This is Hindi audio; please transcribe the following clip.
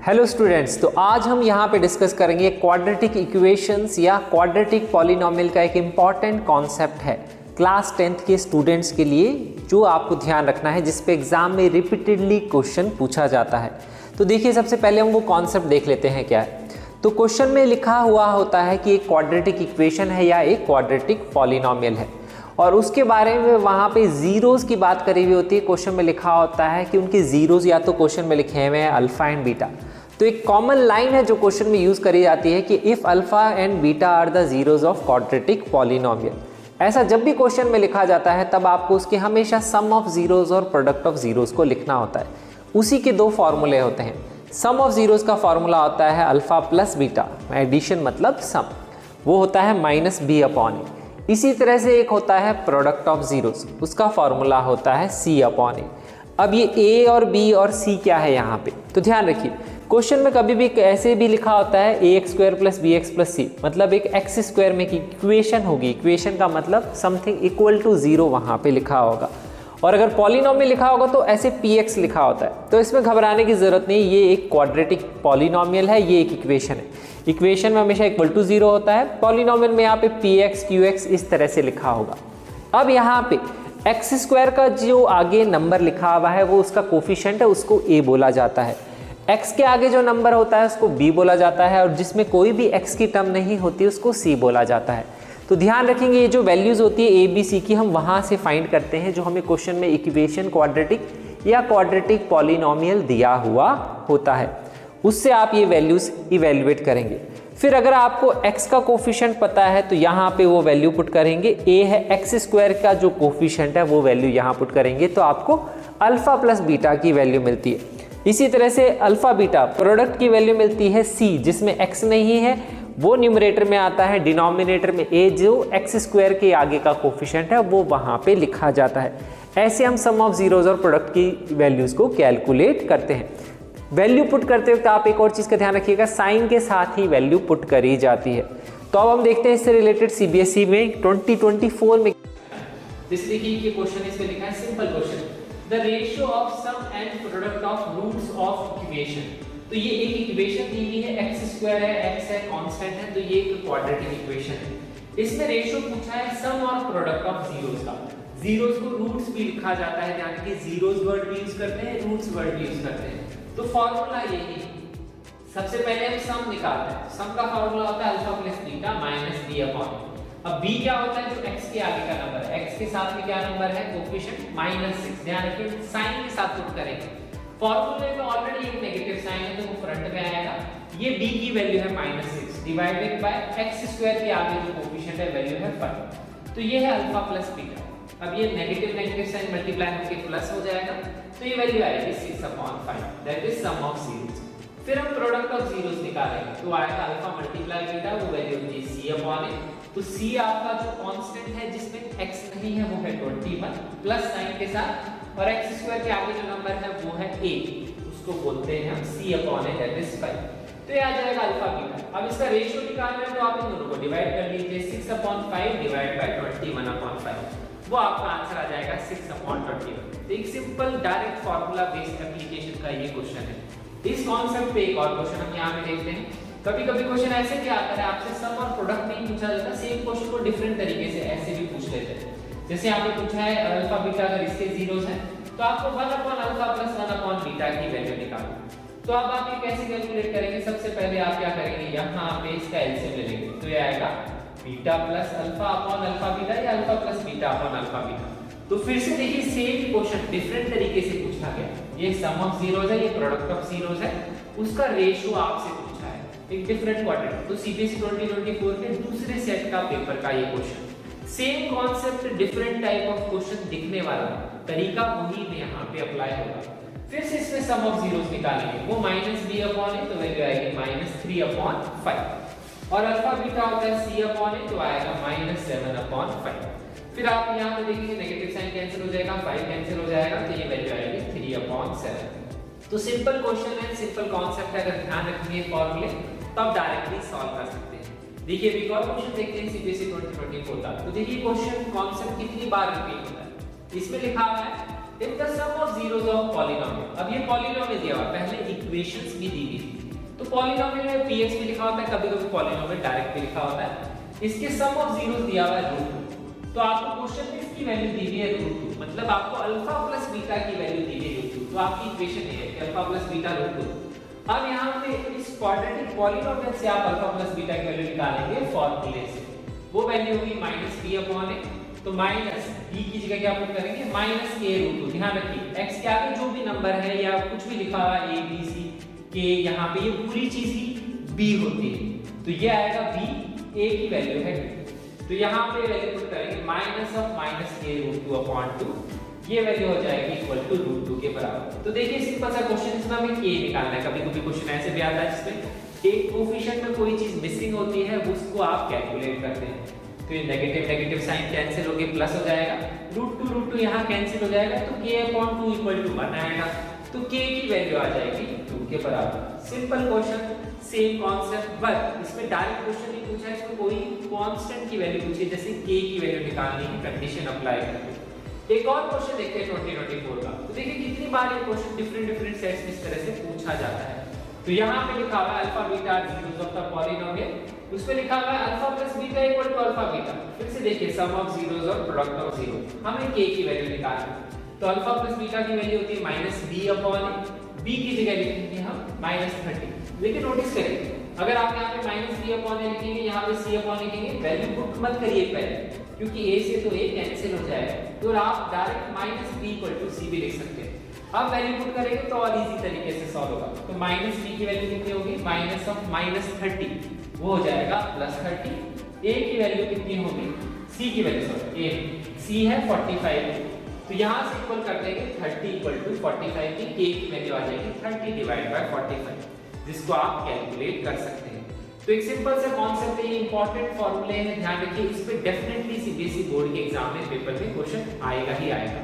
हेलो स्टूडेंट्स, तो आज हम यहाँ पे डिस्कस करेंगे क्वाड्रेटिक इक्वेशंस या क्वाड्रेटिक पॉलिनोमियल का एक इम्पॉर्टेंट कॉन्सेप्ट है क्लास 10th के स्टूडेंट्स के लिए, जो आपको ध्यान रखना है, जिस पे एग्जाम में रिपीटेडली क्वेश्चन पूछा जाता है। तो देखिए, सबसे पहले हम वो कॉन्सेप्ट देख लेते हैं क्या है। तो क्वेश्चन में लिखा हुआ होता है कि एक क्वाड्रेटिक इक्वेशन है या एक क्वाड्रेटिक पॉलिनोमियल है, और उसके बारे में वहाँ पे जीरोस की बात करी हुई होती है। क्वेश्चन में लिखा होता है कि उनके जीरोस या तो क्वेश्चन में लिखे हुए हैं अल्फा एंड बीटा। तो एक कॉमन लाइन है जो क्वेश्चन में यूज करी जाती है कि if alpha and beta are the zeros of quadratic polynomial. ऐसा जब भी क्वेश्चन में लिखा जाता है तब आपको उसके हमेशा सम ऑफ जीरोस और प्रोडक्ट ऑफ जीरोस को लिखना होता है। उसी के दो फॉर्मूले होते हैं। सम ऑफ जीरोस का फॉर्मूला होता है अल्फा प्लस बीटा, एडिशन मतलब सम, वो होता है माइनस बी अपॉन ए। इसी तरह से एक होता है प्रोडक्ट ऑफ जीरोस, उसका फॉर्मूला होता है सी अपॉन ए। अब ये ए और बी और सी क्या है यहाँ पे, तो ध्यान रखिए, क्वेश्चन में कभी भी ऐसे भी लिखा होता है A x square plus B x plus C, मतलब एक एक्स स्क्वायर में की इक्वेशन होगी। इक्वेशन का मतलब समथिंग इक्वल टू जीरो वहाँ पे लिखा होगा। और अगर पॉलिनोमियल लिखा होगा तो ऐसे पी एक्स लिखा होता है। तो इसमें घबराने की जरूरत नहीं, ये एक क्वाड्रेटिक पॉलिनोमियल है, ये एक इक्वेशन है। इक्वेशन में हमेशा इक्वल टू जीरो होता है, पॉलिनोमियल में यहाँ पे पी एक्स क्यू एक्स इस तरह से लिखा होगा। अब यहाँ पे एक्स स्क्वायर का जो आगे नंबर लिखा हुआ है वो उसका कोफिशिएंट है, उसको ए बोला जाता है। x के आगे जो नंबर होता है उसको b बोला जाता है, और जिसमें कोई भी x की टर्म नहीं होती उसको c बोला जाता है। तो ध्यान रखेंगे, ये जो वैल्यूज होती है a b c की, हम वहां से फाइंड करते हैं जो हमें क्वेश्चन में इक्वेशन क्वाड्रेटिक या क्वाड्रेटिक पॉलिनोमियल दिया हुआ होता है, उससे आप ये वैल्यूज इवेल्युएट करेंगे। फिर अगर आपको x का कोफिशिएंट पता है तो यहाँ पे वो वैल्यू पुट करेंगे। a है एक्स स्क्वायर का जो कोफिशिएंट है वो वैल्यू यहाँ पुट करेंगे, तो आपको अल्फा प्लस बीटा की वैल्यू मिलती है। इसी तरह से अल्फा बीटा प्रोडक्ट की वैल्यू मिलती है c, जिसमें x नहीं है वो न्यूमरेटर में आता है, डिनोमिनेटर में a जो एक्स स्क्वायर के आगे का कोफिशिएंट है वो वहाँ पे लिखा जाता है। ऐसे हम सम ऑफ जीरोस और प्रोडक्ट की वैल्यूज को कैलकुलेट करते हैं। वैल्यू पुट करते वक्त आप एक और चीज़ का ध्यान रखिएगा, साइन के साथ ही वैल्यू पुट करी जाती है। तो अब हम देखते हैं इससे रिलेटेड सीबीएसई में 2024 में देखिए क्वेश्चन इसमें लिखा है, simple question, the ratio of sum and product of roots of equation. तो ये एक इक्वेशन दी हुई है, एक्स स्क्वायर है, एक्स है, कांस्टेंट है, तो ये एक क्वाड्रेटिक इक्वेशन है। इसमें रेशियो पूछा है सम और प्रोडक्ट ऑफ जीरोस का। जीरोस को रूट्स भी लिखा जाता है, यानी कि जीरोस वर्ड भी यूज करते हैं, रूट्स वर्ड भी यूज करते हैं। तो फार्मूला यही है, सबसे पहले हम सम निकालते हैं। सम का फार्मूला होता है alpha plus beta minus B upon. अब b क्या होता है, जो x के आगे का नंबर है, x के साथ में क्या नंबर है, कोफिशिएंट -6। ध्यान रखिए, साइन के साथ पुट करेंगे। फार्मूले में ऑलरेडी एक नेगेटिव साइन है तो वो फ्रंट में आएगा। ये b की वैल्यू है -6 डिवाइडेड बाय x स्क्वायर के आगे जो कोफिशिएंट है वैल्यू है 5। तो ये है अल्फा प्लस बीटा। अब ये नेगेटिव साइन मल्टीप्लाई होकर प्लस हो जाएगा, तो ये वैल्यू आएगी 6/5, that is sum of zeros. फिर हम प्रोडक्ट ऑफ जीरोस निकालेंगे, तो आएगा अल्फा मल्टीप्लाई बीटा, वो वैल्यू होगी c/a। तो c आपका जो कांस्टेंट है जिसमें x नहीं है वो है 21 प्लस साइन के साथ, और x स्क्वायर के आगे जो नंबर है वो है a, उसको बोलते हैं हम c/a, दैट इज 5। तो ये आ जाएगा अल्फा बीटा। अब इसका रेशियो निकालना है तो आप इन दोनों को डिवाइड कर लीजिए, 6/5 डिवाइड बाय 21/5, वो आपका आंसर आ जाएगा 6/21। तो एक simple direct formula based application का ये क्वेश्चन है। इस कॉन्सेप्ट पे एक और क्वेश्चन हम यहाँ पे देखते हैं। कभी कभी क्वेश्चन ऐसे क्या आता है, आपसे सम और प्रोडक्ट नहीं पूछा जाता, सेम क्वेश्चन को डिफरेंट तरीके से ऐसे भी पूछ लेते हैं। जैसे यहाँ पे पूछा है अल्फा बीटा, अगर इसके जीरोस हैं तो आपको 1/अल्फा प्लस 1/बीटा की वैल्यू निकालनी। तो अब आप ये कैसे कैलकुलेट करेंगे, सबसे पहले आप क्या करेंगे, यहाँ पे इसका एलसीएम ले लेंगे, तो ये आएगा beta plus alpha upon alpha beta या alpha plus beta upon alpha beta. तो फिर से देखिए, सेम क्वेश्चन डिफरेंट तरीके से पूछा गया। ये सम ऑफ जीरोस है, ये प्रोडक्ट ऑफ जीरोस है, उसका रेशियो आपसे पूछा है, एक डिफरेंट क्वाड्रेटिक। तो सीबीएसई 2024 के दूसरे सेट का पेपर का ये question, same concept different type of question दिखने वाला तरीका वही में यहाँ पे अप्लाई होगा। फिर से इसमें सम ऑफ जीरोस निकालेंगे, वो -b/a, तो वैल्यू आएगी -3/5, और अल्फा बीटा होता है c/a, तो आएगा -7/5। फिर आप यहाँ पे देखेंगे नेगेटिव साइन कैंसिल हो जाएगा, 5 कैंसिल हो जाएगा, तो ये वैल्यू आएगी 3/7। तो सिंपल क्वेश्चन है, सिंपल कॉन्सेप्ट है, अगर ध्यान रखेंगे फॉर्मूले तब डायरेक्टली सॉल्व कर सकते हैं। देखिए एक और क्वेश्चन देखते हैं सीबीएसई 2024 का। तो देखिए क्वेश्चन कॉन्सेप्ट कितनी बार रिपीट होता है। इसमें लिखा हुआ है if the sum of zeros of polynomial. अब ये पॉलीनोमियल दिया हुआ, पहले इक्वेशंस भी दी गई थी, तो पॉलिनोमियल में px भी लिखा होता है, कभी कभी पॉलिनोमियल डायरेक्ट भी लिखा होता है। इसके सम ऑफ जीरोस दिया हुआ है √2, तो आपको क्वेश्चन में इसकी वैल्यू दी हुई है √2, मतलब आपको अल्फा प्लस बीटा की वैल्यू दी हुई है √2, तो आपकी इक्वेशन ये है कि अल्फा प्लस बीटा √2। अब यहाँ पे इस क्वाड्रेटिक पॉलिनोमियल से आप अल्फा प्लस बीटा की वैल्यू निकालेंगे फॉर्मूले से, वो वैल्यू होगी -b/a, तो माइनस b की जगह क्या पुट करेंगे -a√2। ध्यान रखिए x के आगे जो भी नंबर है या कुछ भी लिखा हुआ a b c के, यहाँ पे ये पूरी चीज ही b होती है, तो ये आएगा b, a की वैल्यू है, तो यहाँ पे वैल्यू पुट करेंगे -a√2/2, ये वैल्यू हो जाएगी इक्वल टू √2 के बराबर। तो देखिए सिंपल सा क्वेश्चन, इसमें हमें k निकालना है। कभी कभी क्वेश्चन ऐसे भी आता है जिसमें एक कोफिशिएंट में कोई चीज मिसिंग होती है, उसको आप कैलकुलेट करते हैं, तो ये नेगेटिव साइन कैंसिल होके प्लस हो जाएगा, √2 यहाँ कैंसिल हो जाएगा, तो k/2 इक्वल टू 1 आएगा, तो k की वैल्यू आ जाएगी 2 के बराबर। Simple question, same concept, but इसमें डायरेक्ट क्वेश्चन नहीं पूछा है, इसमें कोई कांस्टेंट की वैल्यू पूछी है, जैसे k की वैल्यू निकालने की कंडीशन अप्लाई करके। एक और क्वेश्चन देखते हैं 2024 का, तो देखिए कितनी बार ये क्वेश्चन डिफरेंट सेट्स में इस तरह से पूछा जाता है। तो यहाँ पे लिखा हुआ है alpha beta zeros of the polynomial, उसमें लिखा हुआ है alpha plus beta equal to alpha beta. फिर से देखिए सम ऑफ जीरोस और प्रोडक्ट ऑफ जीरो, हमें k की वैल्यू निकालनी है, तो अल्फा प्लस बीटा की वैल्यू होती है -b/a, b की जगह लिखेंगे हम -30। लेकिन नोटिस करिए, अगर आप यहाँ पे -b/a लिखेंगे, यहाँ पे c/a लिखेंगे, वैल्यू पुट मत करिए पहले, क्योंकि a से तो a कैंसिल हो जाएगा, तो आप डायरेक्ट -b = c भी लिख सकते हैं। अब वैल्यू पुट करेंगे तो और इजी तरीके से सॉल्व होगा, तो -b की वैल्यू कितनी होगी -30, वो हो जाएगा +30। a की वैल्यू कितनी होगी, c की वैल्यू सॉरी c है 45, तो यहाँ से इक्वल कर देंगे 30 = 45 की k की वैल्यू आ जाएगी 30/45, जिसको आप कैलकुलेट कर सकते हैं। तो एक सिंपल सा कॉन्सेप्ट है, ये इंपॉर्टेंट फॉर्मूले हैं, ध्यान रखिए, इस पे डेफिनेटली सीबीएसई बोर्ड के एग्जाम में पेपर में क्वेश्चन आएगा ही आएगा।